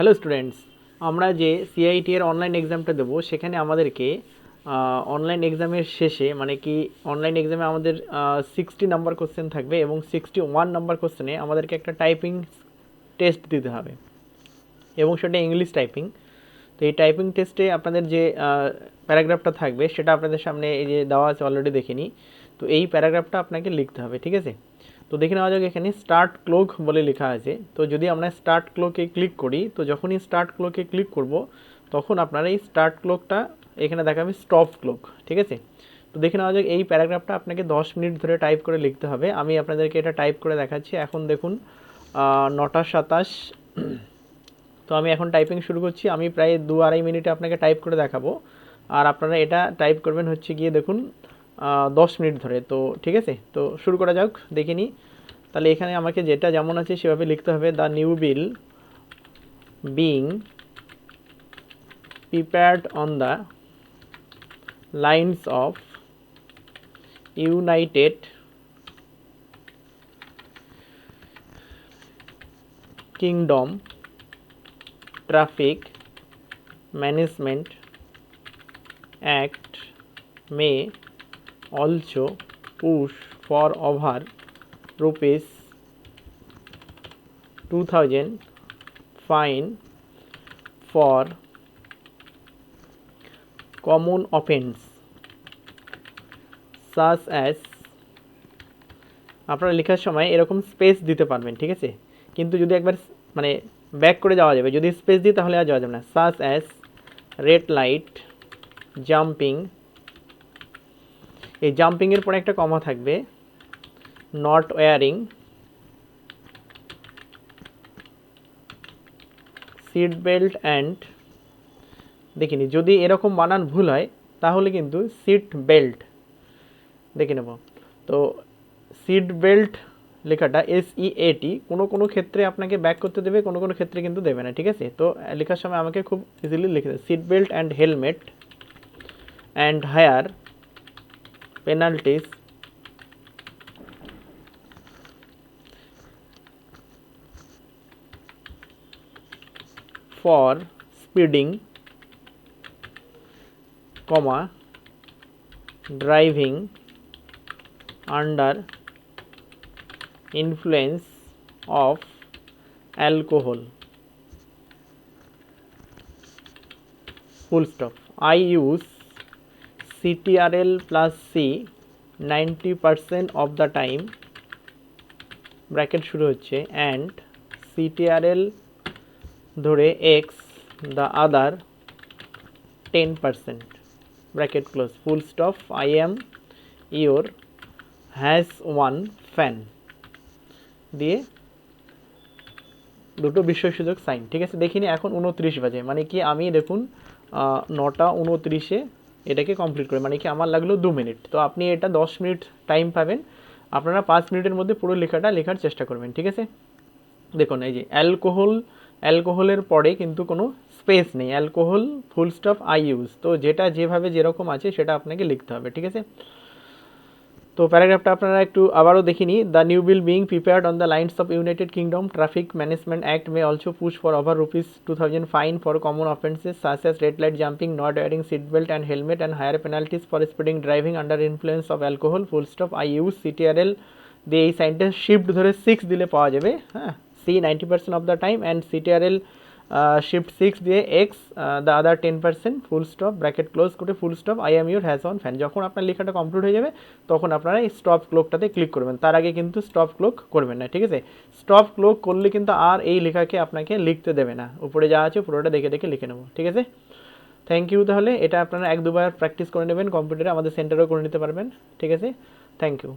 Hello students, আমরা যে CIT এর অনলাইন এক্সামটা দেবো সেখানে আমাদেরকে অনলাইন এক্সামের শেষে মানে কি অনলাইন এক্সামে আমাদের 60 নাম্বার কোশ্চেন থাকবে এবং 61 নাম্বার কোশ্চেনে আমাদেরকে একটা টাইপিং টেস্ট দিতে হবে এবং সেটা ইংলিশ টাইপিং। তো এই টাইপিং টেস্টে আপনাদের যে প্যারাগ্রাফটা থাকবে সেটা আপনাদের সামনে এই যে দেওয়া আছে, অলরেডি দেখে নিই। তো এই প্যারাগ্রাফটা আপনাকে লিখতে হবে, ঠিক আছে। তো দেখে নেওয়া যাক, এখানে স্টার্ট ক্লোক বলে লেখা আছে। তো যদি আমরা স্টার্ট ক্লোকে ক্লিক করি, তো যখনই স্টার্ট ক্লোকে ক্লিক করব তখন আপনারা এই স্টার্ট ক্লোকটা এখানে দেখাবে স্টপ ক্লোক, ঠিক আছে। তো দেখে নেওয়া যাক, এই প্যারাগ্রাফটা আপনাকে 10 মিনিট ধরে টাইপ করে লিখতে হবে। আমি আপনাদেরকে এটা টাইপ করে দেখাচ্ছি। এখন দেখুন 9:27। তো আমি এখন টাইপিং শুরু করছি। আমি প্রায় 2-2.5 মিনিটে আপনাকে টাইপ করে দেখাবো, আর আপনারা এটা টাইপ করবেন হচ্ছে গিয়ে দেখুন 10 মিনিট ধরে। তো ঠিক আছে, তো শুরু করা যাক, দেখে নিই। তাহলে এখানে আমাকে যেটা যেমন আছে সেভাবে লিখতে হবে। The new bill being prepared on the lines of United Kingdom traffic management act may also push for over rupees 2000 fine for common offence such as, আপনারা লেখার সময় এরকম স্পেস দিতে পারবেন, ঠিক আছে। কিন্তু যদি একবার মানে ব্যাক করে যাওয়া যাবে, যদি স্পেস দিই তাহলে আর যাওয়া যাবে না। such as red light jumping, এই জাম্পিংয়ের পরে একটা কমা থাকবে, not wearing seat belt and, দেখিনি যদি এরকম বানান ভুল হয় তাহলে কিন্তু সিট বেল্ট দেখে নেব। তো সিট বেল্ট লেখাটা SEAT কোনো কোনো ক্ষেত্রে আপনাকে ব্যাক করতে দেবে, কোনো কোনো ক্ষেত্রে কিন্তু দেবে না, ঠিক আছে। তো লেখার সময় আমাকে খুব ইজিলি লিখে দেবে seat belt and helmet and higher penalties for speeding, comma driving under influence of alcohol, full stop. I use CTRL plus C 90% of the time, bracket শুরু হচ্ছে, and CTRL ধরে X the other 10%, bracket close, full stop. I am your has one fan দিয়ে দুটো বিস্ময়সূচক sign, ঠিক আছে। দেখিনি এখন 29 বাজে, মানে কি আমি দেখুন 9:29 এটাকে কমপ্লিট করে, মানে কি আমার লাগলো 2 মিনিট। তো আপনি এটা 10 মিনিট টাইম পাবেন, আপনারা 5 মিনিটের মধ্যে পুরো লেখাটা লেখার চেষ্টা করবেন, ঠিক আছে। দেখুন এই যে অ্যালকোহলের পরে কিন্তু কোনো স্পেস নেই, alcohol full stop I use. তো যেটা যেভাবে যেরকম আছে সেটা আপনাকে লিখতে হবে, ঠিক আছে। তো প্যারাগ্রাফটা আপনারা একটু আবারও দেখিনি। The new bill being prepared on the lines of United Kingdom traffic management act may also push for over rupees 2000 fine for common offences such as red light jumping, not wearing seat belt and helmet and higher penalties for speeding driving under influence of alcohol, full stop. I use CTRL দিয়ে এই সাইনটা shift ধরে 6 দিলে পাওয়া যাবে, হ্যাঁ, সি 90% of the time and CTRL shift 6 দিয়ে X the other 10%, full stop, bracket close করে full stop. I am your has on fan. যখন আপনার লেখাটা কমপ্লিট হয়ে যাবে তখন আপনারা এই স্টপ ক্লোকটাতে ক্লিক করবেন, তার আগে কিন্তু স্টপ ক্লোক করবেন না, ঠিক আছে। স্টপ ক্লোক করলে কিন্তু আর এই লেখাকে আপনাকে লিখতে দেবে না, উপরে যা আছে পুরোটা দেখে দেখে লিখে নেবো, ঠিক আছে। Thank you. তাহলে এটা আপনারা 1-2 বার প্র্যাকটিস করে নেবেন কম্পিউটারে, আমাদের সেন্টারেও করে নিতে পারবেন, ঠিক আছে। Thank you.